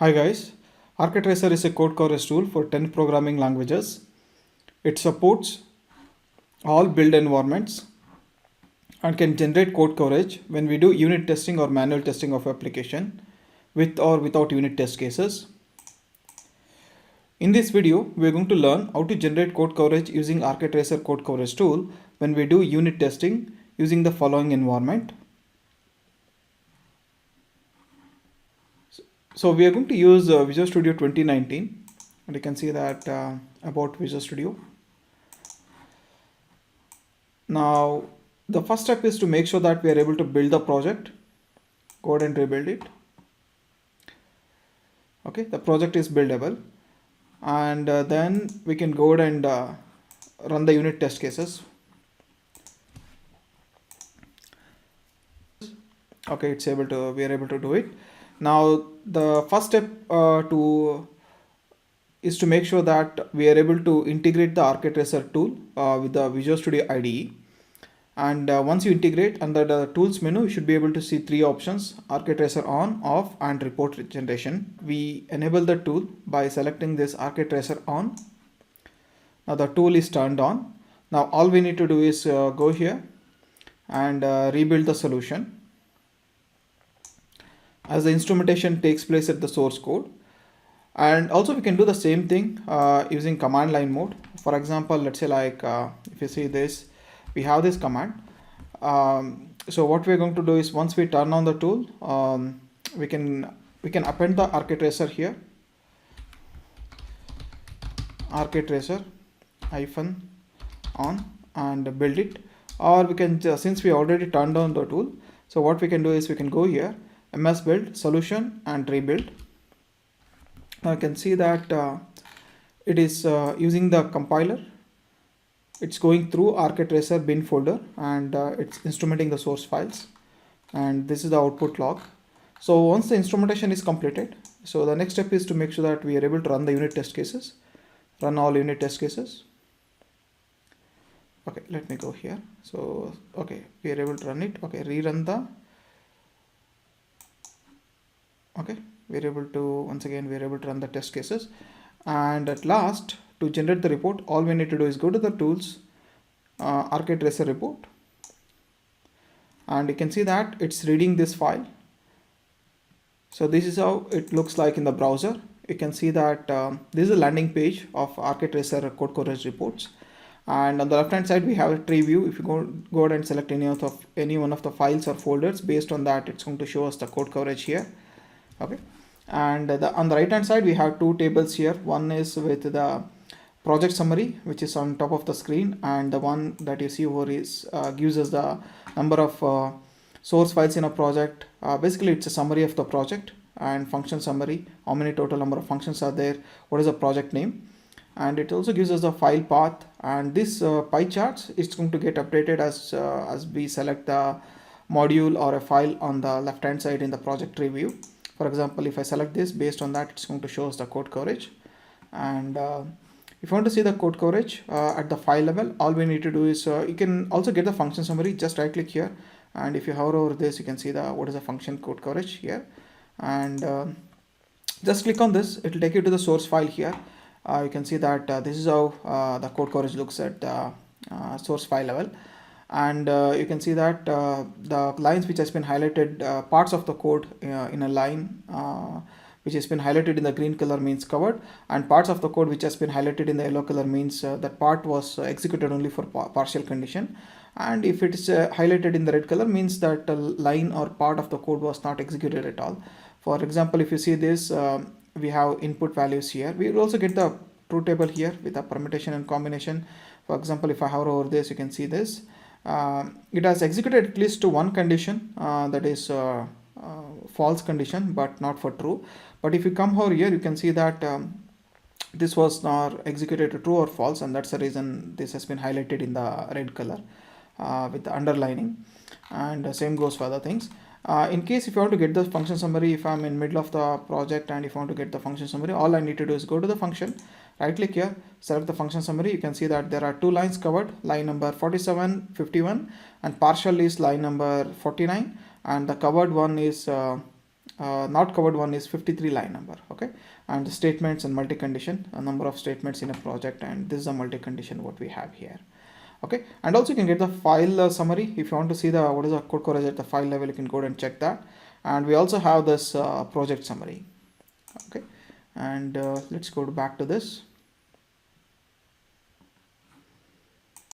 Hi guys, ArchiTracer is a code coverage tool for 10 programming languages. It supports all build environments and can generate code coverage when we do unit testing or manual testing of application with or without unit test cases. In this video, we are going to learn how to generate code coverage using ArchiTracer code coverage tool when we do unit testing using the following environment. So we are going to use Visual Studio 2019, and you can see that about Visual Studio. Now the first step is to make sure that we are able to build the project. Go ahead and rebuild it. Okay, the project is buildable, and then we can go ahead and run the unit test cases. Okay, we are able to do it. Now the first step is to make sure that we are able to integrate the ArchiTracer tool with the Visual Studio IDE. And once you integrate, under the tools menu, you should be able to see three options: ArchiTracer on, off, and report generation. We enable the tool by selecting this ArchiTracer on. Now the tool is turned on. Now all we need to do is go here and rebuild the solution, as the instrumentation takes place at the source code. And also we can do the same thing using command line mode. For example, let's say if you see this, we have this command. So what we're going to do is, once we turn on the tool, we can append the ArchiTracer here, ArchiTracer -on, and build it. Or we can just, since we already turned on the tool, so what we can do is we can go here, ms build solution, and rebuild. Now you can see that it is using the compiler. It's going through ArchiTracer bin folder, and it's instrumenting the source files, and this is the output log. So once the instrumentation is completed, so the next step is to make sure that we are able to run the unit test cases, run all unit test cases. Okay, let me go here. So okay, we are able to run it. Okay, rerun the, okay, we're able to, once again we're able to run the test cases. And at last, to generate the report, all we need to do is go to the tools, ArchiTracer report, and you can see that it's reading this file. So this is how it looks like in the browser. You can see that this is a landing page of ArchiTracer code coverage reports, and on the left hand side we have a tree view. If you go ahead and select any one of the files or folders, based on that it's going to show us the code coverage here. Okay, and on the right hand side we have two tables here. One is with the project summary, which is on top of the screen, and the one that you see over is gives us the number of source files in a project. Basically it's a summary of the project, and function summary, how many total number of functions are there, what is the project name, and it also gives us the file path. And this pie charts is going to get updated as we select the module or a file on the left hand side in the project review. For example, if I select this, based on that it's going to show us the code coverage. And if you want to see the code coverage at the file level, all we need to do is you can also get the function summary. Just right click here, and if you hover over this, you can see what is the function code coverage here. And just click on this, it will take you to the source file here. You can see that this is how the code coverage looks at the source file level. And you can see that the lines which has been highlighted, parts of the code in a line which has been highlighted in the green color means covered, and parts of the code which has been highlighted in the yellow color means that part was executed only for partial condition. And if it is highlighted in the red color, means that a line or part of the code was not executed at all. For example, if you see this, we have input values here. We will also get the truth table here with a permutation and combination. For example, if I hover over this, you can see this. It has executed at least to one condition, that is false condition, but not for true. But if you come over here, you can see that this was not executed to true or false, and that's the reason this has been highlighted in the red color with the underlining. And same goes for other things. In case if you want to get the function summary, if I'm in middle of the project and if I want to get the function summary, all I need to do is go to the function, right click here, select the function summary. You can see that there are two lines covered, line number 47, 51, and partial is line number 49, and the covered one is not covered one is 53 line number. Okay, and the statements and multi-condition, a number of statements in a project, and this is a multi-condition what we have here. Okay, and also you can get the file summary. If you want to see the what is the code coverage at the file level, you can go and check that. And we also have this project summary. Okay, and let's go back to this.